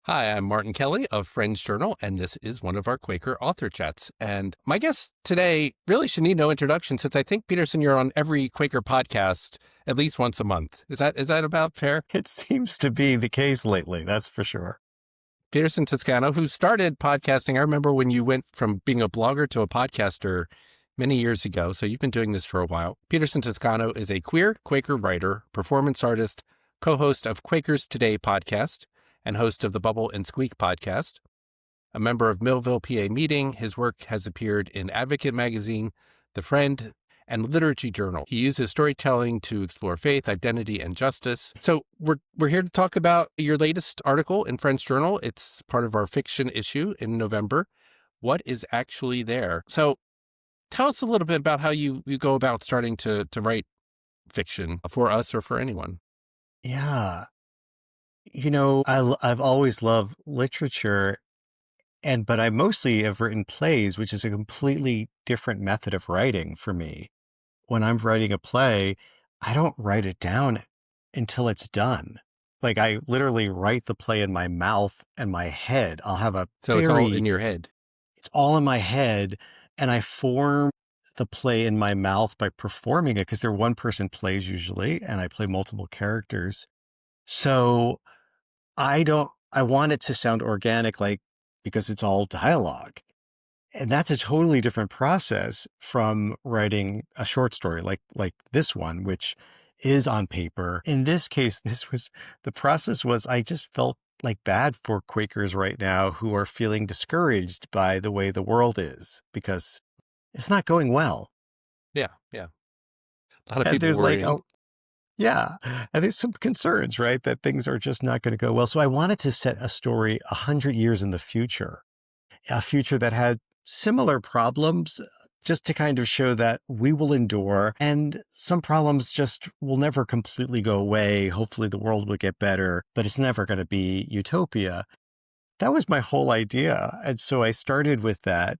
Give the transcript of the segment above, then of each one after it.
Hi, I'm Martin Kelley of Friends Journal, and this is one of our Quaker author chats. And my guest today really should need no introduction since I think, Peterson, you're on every Quaker podcast at least once a month. Is that about fair? It seems to be the case lately, that's for sure. Peterson Toscano, who started podcasting. I remember when you went from being a blogger to a podcaster many years ago. So you've been doing this for a while. Peterson Toscano is a queer Quaker writer, performance artist, co-host of Quakers Today podcast, and host of the Bubble and Squeak podcast. A member of Millville, PA Meeting, his work has appeared in Advocate Magazine, The Friend, and Liturgy Journal. He uses storytelling to explore faith, identity, and justice. So we're here to talk about your latest article in Friends Journal. It's part of our fiction issue in November. What is actually there? So tell us a little bit about how you go about starting to write fiction for us or for anyone. Yeah. I've always loved literature, but I mostly have written plays, which is a completely different method of writing for me. When I'm writing a play, I don't write it down until it's done. Like I literally write the play in my mouth and my head. I'll have So it's all in your head. It's all in my head, and I form the play in my mouth by performing it because they're one person plays usually, and I play multiple characters. So I want it to sound organic, because it's all dialogue. And that's a totally different process from writing a short story like this one, which is on paper. In this case, the process was, I just felt like bad for Quakers right now who are feeling discouraged by the way the world is because it's not going well. Yeah. A lot of And people there's worrying. yeah. And there's some concerns, right? That things are just not going to go well. So I wanted to set a story 100 years in the future, a future that had similar problems, just to kind of show that we will endure and some problems just will never completely go away. Hopefully the world will get better, but it's never going to be utopia. That was my whole idea. And so I started with that,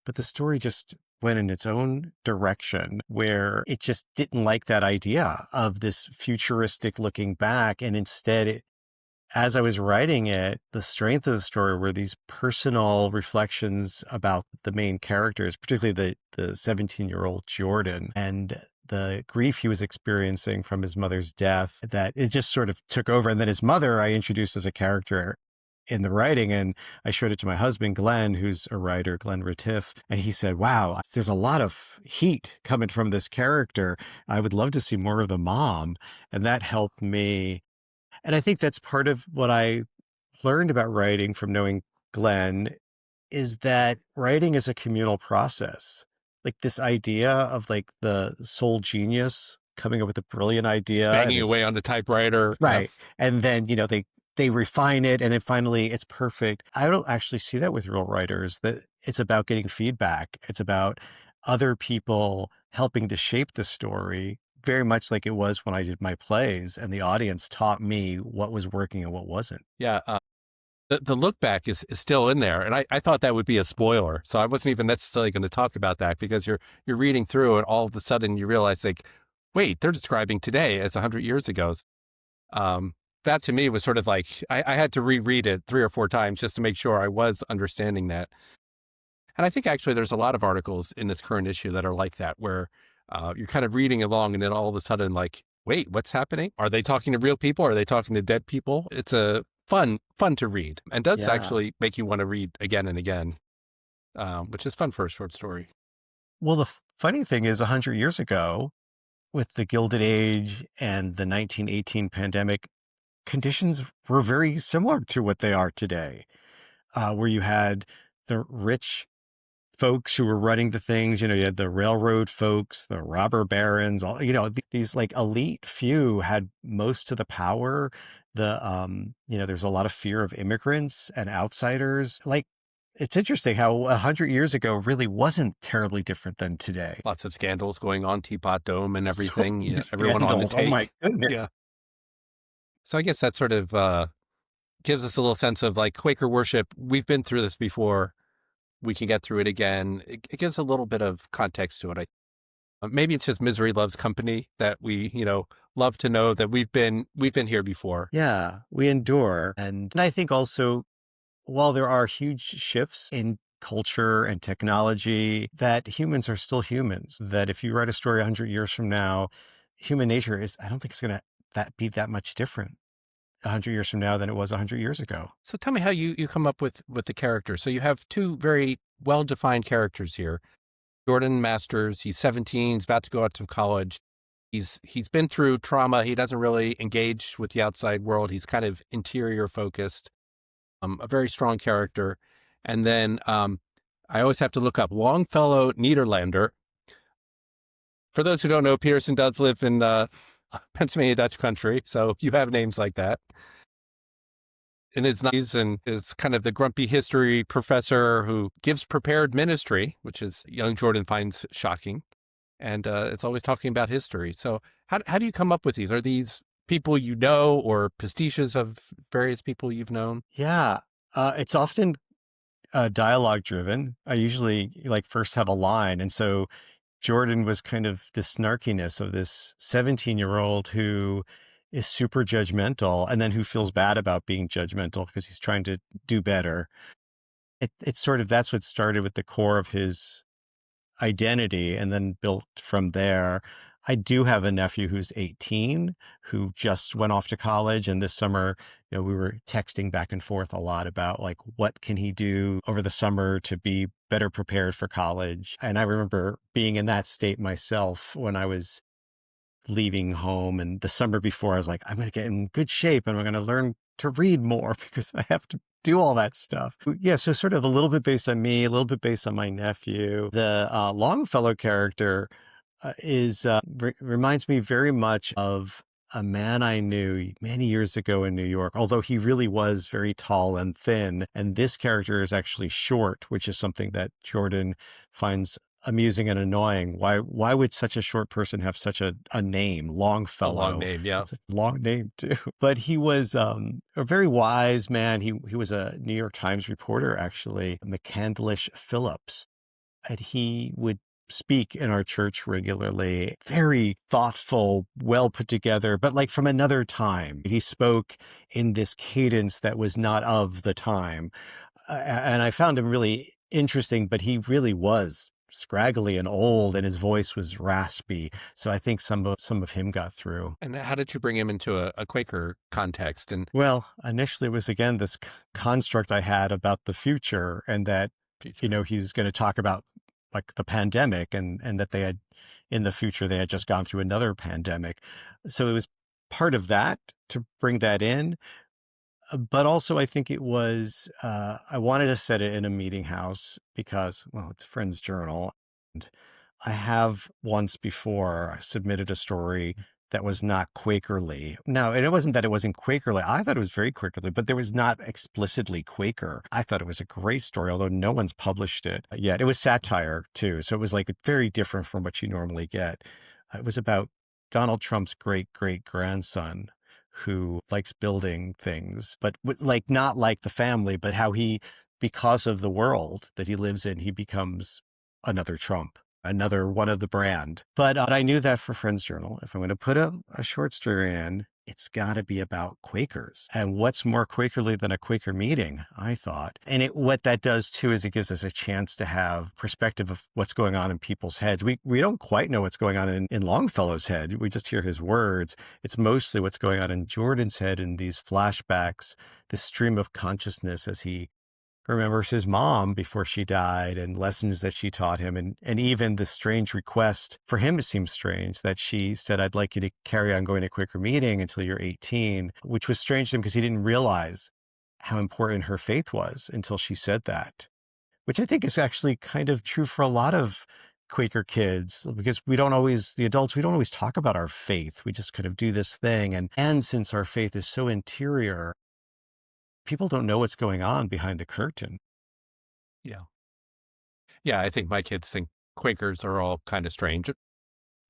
but the story just went in its own direction where it just didn't like that idea of this futuristic looking back. And instead, as I was writing it, the strength of the story were these personal reflections about the main characters, particularly the 17-year-old Jordan, and the grief he was experiencing from his mother's death, that it just sort of took over. And then his mother, I introduced as a character in the writing, and I showed it to my husband, Glenn, who's a writer, Glenn Retiff, and he said, wow, there's a lot of heat coming from this character. I would love to see more of the mom. And that helped me. And I think that's part of what I learned about writing from knowing Glenn is that writing is a communal process. Like this idea of the soul genius coming up with a brilliant idea and Banging it's away on the typewriter. right. And then, they refine it and then finally it's perfect. I don't actually see that with real writers, that it's about getting feedback. It's about other people helping to shape the story, very much like it was when I did my plays and the audience taught me what was working and what wasn't. Yeah. The look back is still in there. And I thought that would be a spoiler. So I wasn't even necessarily going to talk about that because you're reading through and all of a sudden you realize wait, they're describing today as 100 years ago. That to me was sort of like, I had to reread it 3 or 4 times just to make sure I was understanding that. And I think actually there's a lot of articles in this current issue that are like that, where you're kind of reading along and then all of a sudden wait, what's happening? Are they talking to real people? Are they talking to dead people? It's a fun to read and does actually make you want to read again and again, which is fun for a short story. Well, the funny thing is 100 years ago with the Gilded Age and the 1918 pandemic, conditions were very similar to what they are today, where you had the rich folks who were running the things, you had the railroad folks, the robber barons, all, these elite few had most of the power. There's a lot of fear of immigrants and outsiders. It's interesting how 100 years ago really wasn't terribly different than today. Lots of scandals going on, Teapot Dome and everything. So everyone on the take. Oh my goodness. Yeah. So I guess that sort of gives us a little sense of Quaker worship. We've been through this before. We can get through it again. It gives a little bit of context to it. Maybe it's just misery loves company, that we, love to know that we've been here before. Yeah, we endure. And I think also while there are huge shifts in culture and technology, that humans are still humans. That if you write a story 100 years from now, human nature is, I don't think it's going to be that much different 100 years from now than it was 100 years ago. So tell me how you come up with the characters. So you have two very well-defined characters here. Jordan Masters, he's 17, he's about to go out to college. He's been through trauma. He doesn't really engage with the outside world. He's kind of interior focused, a very strong character. And then I always have to look up Longfellow Nederlander. For those who don't know, Peterson does live in Pennsylvania Dutch country, so you have names like that. And is nice and is kind of the grumpy history professor who gives prepared ministry, which is young Jordan finds shocking. And it's always talking about history. So how do you come up with these? Are these people you know or pastiches of various people you've known? Yeah, it's often dialogue driven. I usually like first have a line. And so Jordan was kind of the snarkiness of this 17-year-old who is super judgmental and then who feels bad about being judgmental because he's trying to do better. It's sort of, that's what started with the core of his identity and then built from there. I do have a nephew who's 18 who just went off to college. And this summer, we were texting back and forth a lot about like, what can he do over the summer to be better prepared for college? And I remember being in that state myself when I was leaving home. And the summer before, I was like, I'm going to get in good shape and I'm going to learn to read more because I have to do all that stuff. Yeah, so sort of a little bit based on me, a little bit based on my nephew. The Longfellow character reminds me very much of a man I knew many years ago in New York, although he really was very tall and thin. And this character is actually short, which is something that Jordan finds amusing and annoying. Why would such a short person have such a name, A long Longfellow? name, yeah. It's a long name too. But he was a very wise man. He was a New York Times reporter, actually, McCandlish Phillips. And he would speak in our church regularly, very thoughtful, well put together, but like from another time. He spoke in this cadence that was not of the time. And I found him really interesting, but he really was scraggly and old and his voice was raspy. So I think some of him got through. And how did you bring him into a Quaker context? And Well, initially it was again this construct I had about the future and that, future. he was going to talk about like the pandemic and that they had in the future, they had just gone through another pandemic. So it was part of that to bring that in. But also I think it was, I wanted to set it in a meeting house because, well, it's a friend's journal. And I have once before submitted a story that was not Quakerly. No, and it wasn't that it wasn't Quakerly. I thought it was very Quakerly, but there was not explicitly Quaker. I thought it was a great story, although no one's published it yet. It was satire too. So it was like very different from what you normally get. It was about Donald Trump's great-great-grandson who likes building things, but like not like the family, but how he, because of the world that he lives in, he becomes another Trump, another one of the brand. But I knew that for Friends Journal, if I'm going to put a short story in, it's got to be about Quakers. And what's more Quakerly than a Quaker meeting, I thought. And what that does too is it gives us a chance to have perspective of what's going on in people's heads. We don't quite know what's going on in Longfellow's head. We just hear his words. It's mostly what's going on in Jordan's head in these flashbacks, this stream of consciousness as he remembers his mom before she died and lessons that she taught him. And even the strange request, for him it seems strange, that she said, I'd like you to carry on going to Quaker meeting until you're 18, which was strange to him because he didn't realize how important her faith was until she said that, which I think is actually kind of true for a lot of Quaker kids, because the adults, we don't always talk about our faith. We just kind of do this thing. And since our faith is so interior, people don't know what's going on behind the curtain. Yeah. Yeah, I think my kids think Quakers are all kind of strange.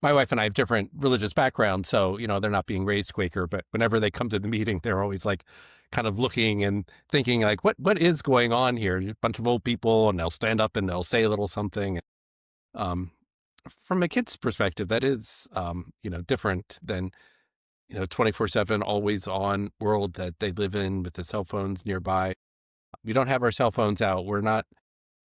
My wife and I have different religious backgrounds, so, they're not being raised Quaker, but whenever they come to the meeting, they're always like kind of looking and thinking like, what is going on here? A bunch of old people, and they'll stand up and they'll say a little something. From a kid's perspective, that is, different than, 24/7, always on world that they live in with the cell phones nearby. We don't have our cell phones out. We're not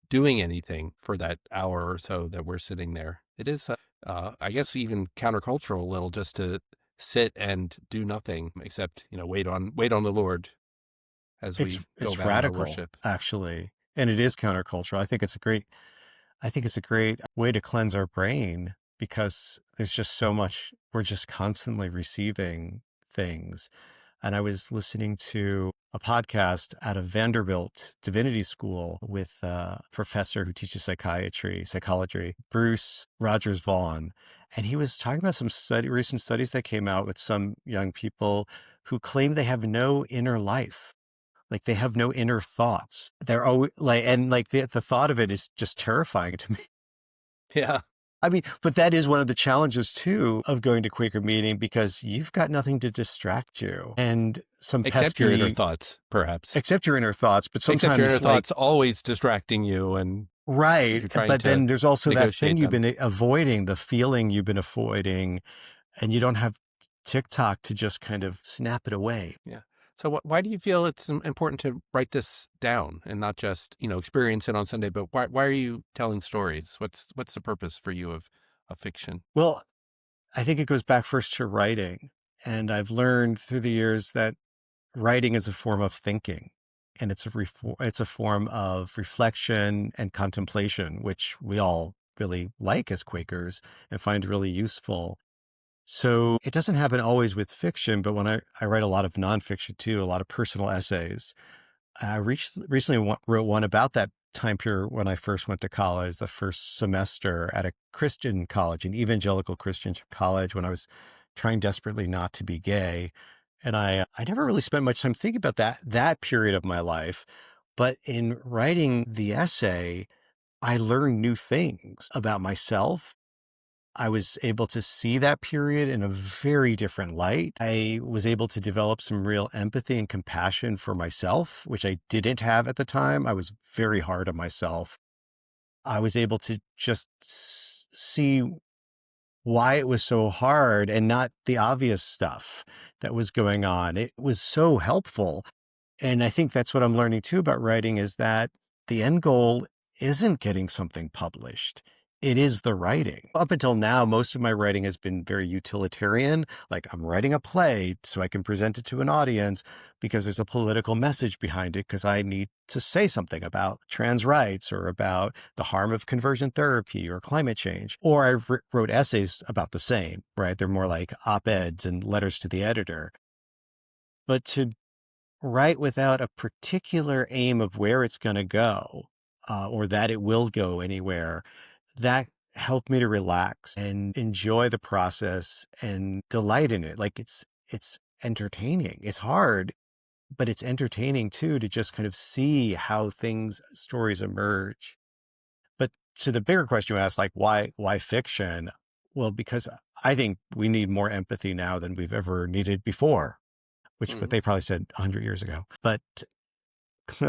doing anything for that hour or so that we're sitting there. It is, I guess, even countercultural a little just to sit and do nothing except, wait on the Lord as It's we go it's about our radical, worship. actually, and it is countercultural. I think it's a great way to cleanse our brain because there's just so much, we're just constantly receiving things. And I was listening to a podcast at a Vanderbilt Divinity School with a professor who teaches psychology, Bruce Rogers Vaughan. And he was talking about some recent studies that came out with some young people who claim they have no inner life. Like they have no inner thoughts. They're always like, and like the thought of it is just terrifying to me. Yeah. I mean, but that is one of the challenges too of going to Quaker meeting because you've got nothing to distract you and some Except your inner pesky, thoughts, perhaps. except your inner thoughts, but Except your inner sometimes like, thoughts always distracting you and right. you're trying But to then there's also that thing negotiate you've them. been avoiding, the feeling you've been avoiding, and you don't have TikTok to just kind of snap it away. Yeah. So why do you feel it's important to write this down and not just, experience it on Sunday, but why are you telling stories? What's the purpose for you of fiction? Well, I think it goes back first to writing. And I've learned through the years that writing is a form of thinking and it's a form of reflection and contemplation, which we all really like as Quakers and find really useful. So it doesn't happen always with fiction, but when I write a lot of nonfiction too, a lot of personal essays. I recently wrote one about that time period when I first went to college, the first semester at a Christian college, an evangelical Christian college, when I was trying desperately not to be gay. And I never really spent much time thinking about that period of my life. But in writing the essay, I learned new things about myself. I was able to see that period in a very different light. I was able to develop some real empathy and compassion for myself, which I didn't have at the time. I was very hard on myself. I was able to just see why it was so hard and not the obvious stuff that was going on. It was so helpful. And I think that's what I'm learning too about writing is that the end goal isn't getting something published. It is the writing. Up until now, most of my writing has been very utilitarian. Like I'm writing a play so I can present it to an audience because there's a political message behind it because I need to say something about trans rights or about the harm of conversion therapy or climate change. Or I wrote essays about the same, right? They're more like op-eds and letters to the editor. But to write without a particular aim of where it's going to go or that it will go anywhere, that helped me to relax and enjoy the process and delight in it. Like it's entertaining. It's hard, but it's entertaining too to just kind of see how stories emerge. But to the bigger question you asked, like why fiction? Well, because I think we need more empathy now than we've ever needed before, which what Mhm. they probably said 100 years ago. But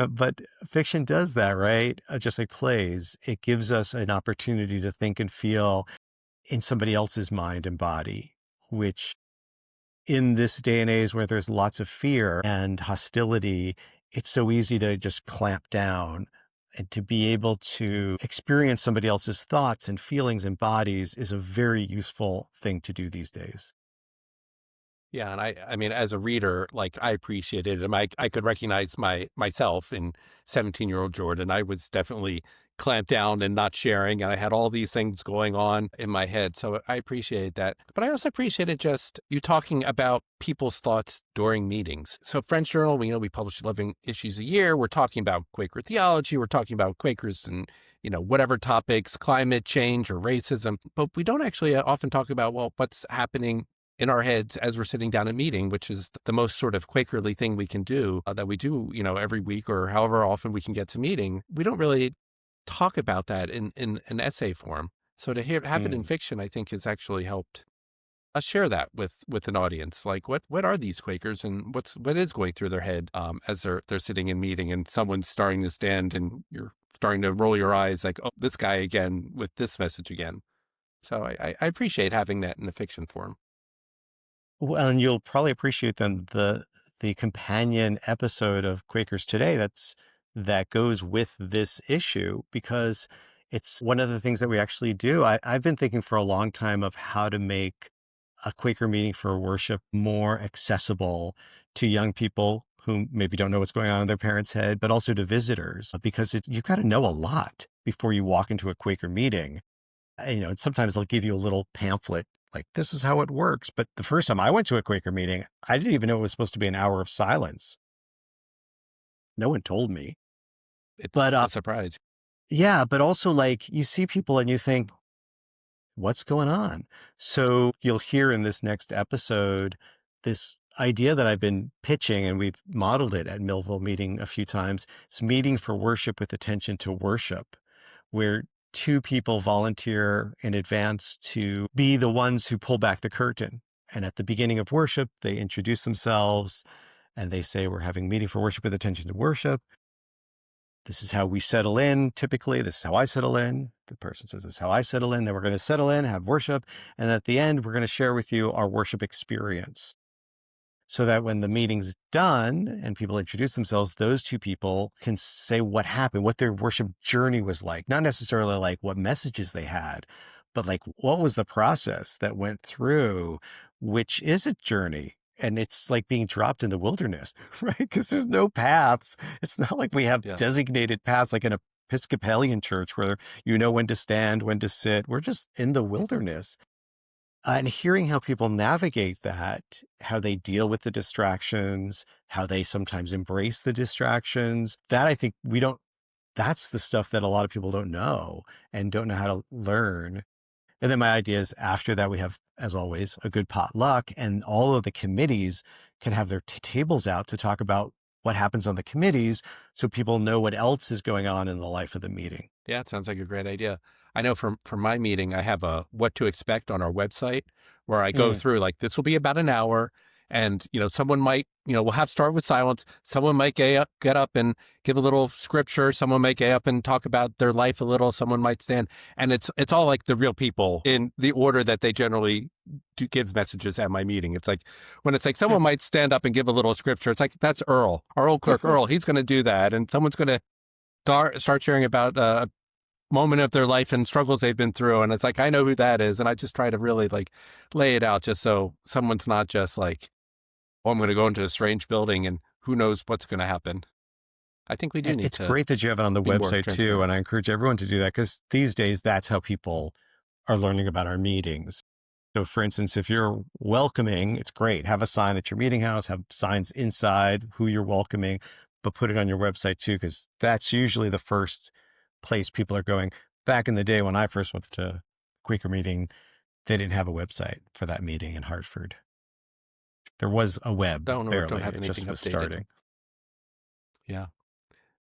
but fiction does that, right? Just like plays, it gives us an opportunity to think and feel in somebody else's mind and body, which in this day and age where there's lots of fear and hostility, it's so easy to just clamp down. And to be able to experience somebody else's thoughts and feelings and bodies is a very useful thing to do these days. Yeah, and I mean, as a reader, like I appreciated it. And I could recognize myself in 17-year-old Jordan. I was definitely clamped down and not sharing, and I had all these things going on in my head. So I appreciate that. But I also appreciated just you talking about people's thoughts during meetings. So French Journal, we publish 11 issues a year. We're talking about Quaker theology. We're talking about Quakers and whatever topics, climate change or racism. But we don't actually often talk about, well, what's happening in our heads as we're sitting down at meeting, which is the most sort of Quakerly thing we can do that we do, every week or however often we can get to meeting. We don't really talk about that in an essay form. So to have it in Mm. fiction, I think has actually helped us share that with an audience. Like what are these Quakers and what is going through their head as they're sitting in meeting and someone's starting to stand and you're starting to roll your eyes like, oh, this guy again with this message again. So I appreciate having that in a fiction form. Well, and you'll probably appreciate then the companion episode of Quakers Today that's that goes with this issue because it's one of the things that we actually do. I've been thinking for a long time of how to make a Quaker meeting for worship more accessible to young people who maybe don't know what's going on in their parents' head, but also to visitors, because you've got to know a lot before you walk into a Quaker meeting. And sometimes they'll give you a little pamphlet, like, this is how it works. But the first time I went to a Quaker meeting, I didn't even know it was supposed to be an hour of silence. No one told me. It's But a surprise. yeah, but also like you see people and you think, what's going on? So you'll hear in this next episode this idea that I've been pitching, and we've modeled it at Millville meeting a few times. It's meeting for worship with attention to worship, where two people volunteer in advance to be the ones who pull back the curtain. And at the beginning of worship, they introduce themselves and they say, we're having meeting for worship with attention to worship. This is how we settle in. Typically, this is how I settle in. The person says, this is how I settle in. Then we're going to settle in, have worship. And at the end, we're going to share with you our worship experience, so that when the meeting's done and people introduce themselves, those two people can say what happened, what their worship journey was like. Not necessarily like what messages they had, but like what was the process that went through, which is a journey. And it's like being dropped in the wilderness, right? Because there's no paths. It's not like we have Yeah. designated paths like an Episcopalian church where you know when to stand, when to sit. We're just in the wilderness. And hearing how people navigate that, how they deal with the distractions, how they sometimes embrace the distractions, that I think that's the stuff that a lot of people don't know and don't know how to learn. And then my idea is after that, we have, as always, a good potluck, and all of the committees can have their tables out to talk about what happens on the committees so people know what else is going on in the life of the meeting. Yeah, it sounds like a great idea. I know from my meeting, I have a what to expect on our website where I go Mm. through like this will be about an hour, and someone might we'll have start with silence. Someone might get up and give a little scripture. Someone might get up and talk about their life a little. Someone might stand, and it's all like the real people in the order that they generally do give messages at my meeting. It's like when it's like someone might stand up and give a little scripture. It's like that's Earl, our old clerk Earl. He's going to do that, and someone's going to start sharing about a moment of their life and struggles they've been through. And it's like, I know who that is. And I just try to really like lay it out just so someone's not just like, oh, I'm going to go into a strange building and who knows what's going to happen. I think we do need It's to great that you have it on the be more website too. transparent. And I encourage everyone to do that because these days that's how people are learning about our meetings. So for instance, if you're welcoming, it's great. Have a sign at your meeting house, have signs inside who you're welcoming, but put it on your website too, because that's usually the first place people are going. Back in the day when I first went to Quaker meeting, they didn't have a website for that meeting in Hartford. There was a web, Don't barely. have It just anything was updated. starting. Yeah.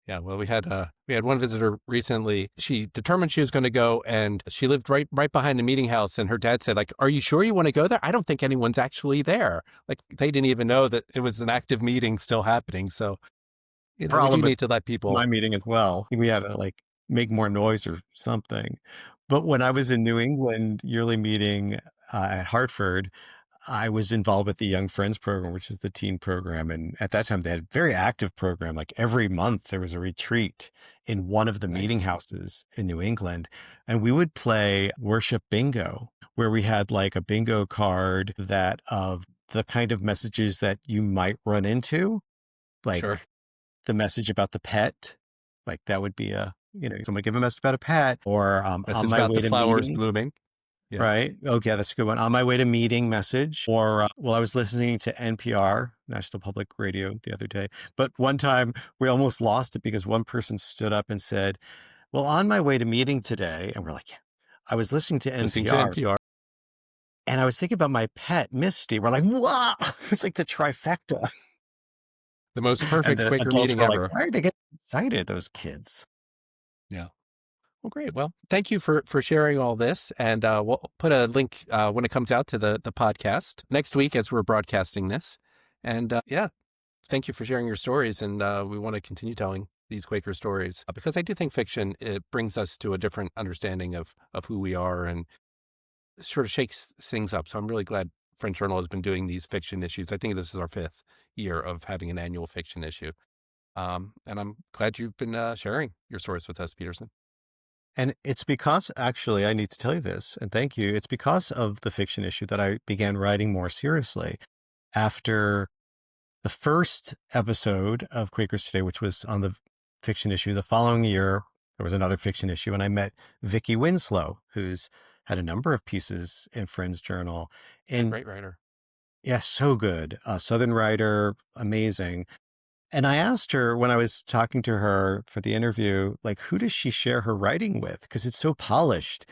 Yeah, well, we had one visitor recently. She determined she was going to go, and she lived right behind the meeting house. And her dad said, "Like, are you sure you want to go there? I don't think anyone's actually there." Like, they didn't even know that it was an active meeting still happening. So, we Problem do with need to let people. my meeting as well. We had to like make more noise or something. But when I was in New England yearly meeting at Hartford, I was involved with the Young Friends program, which is the teen program. And at that time, they had a very active program. Like every month, there was a retreat in one of the meeting Nice. houses in New England. And we would play worship bingo, where we had like a bingo card that of the kind of messages that you might run into, Sure. like the message about the pet. Like that would be someone give a message about a pet or on Message my about way the to flowers meeting. blooming. Yeah. Right. Okay, that's a good one. On my way to meeting message, or I was listening to NPR, National Public Radio, the other day. But one time we almost lost it because one person stood up and said, "Well, on my way to meeting today," and we're like, "Yeah." I was listening to Listening to NPR, NPR. and I was thinking about my pet Misty. We're like, "Wow!" It's like the trifecta, The most and perfect the Quaker adults meeting were like, ever. "Why are they getting excited? Those kids." Yeah. Well, great. Well, thank you for sharing all this. And we'll put a link when it comes out to the podcast next week as we're broadcasting this. And yeah, thank you for sharing your stories. And we want to continue telling these Quaker stories because I do think fiction, it brings us to a different understanding of who we are and sort of shakes things up. So I'm really glad French Journal has been doing these fiction issues. I think this is our 5th year of having an annual fiction issue. And I'm glad you've been sharing your stories with us, Peterson. And it's because, actually, I need to tell you this, and thank you. It's because of the fiction issue that I began writing more seriously. After the first episode of Quakers Today, which was on the fiction issue, the following year, there was another fiction issue, and I met Vicky Winslow, who's had a number of pieces in Friends Journal. A And great writer. yeah, so good. A Southern writer, amazing. And I asked her when I was talking to her for the interview, like, who does she share her writing with? Because it's so polished.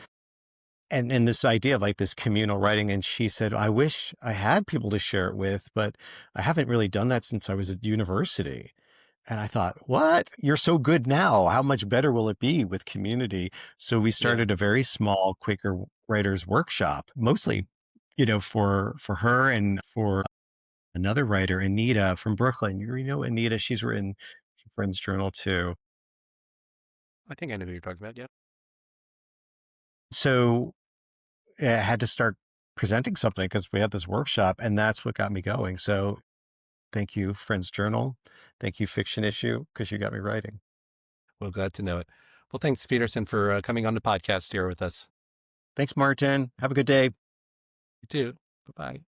And this idea of like this communal writing. And she said, I wish I had people to share it with, but I haven't really done that since I was at university. And I thought, what? You're so good now. How much better will it be with community? So we Yeah. started a very small Quaker writers workshop, mostly, for her and for another writer, Anita from Brooklyn. You know Anita, she's written for Friends Journal too. I think I know who you're talking about. Yeah. So I had to start presenting something because we had this workshop, and that's what got me going. So thank you, Friends Journal. Thank you, Fiction Issue, because you got me writing. Well, glad to know it. Well, thanks, Peterson, for coming on the podcast here with us. Thanks, Martin. Have a good day. You too. Bye bye.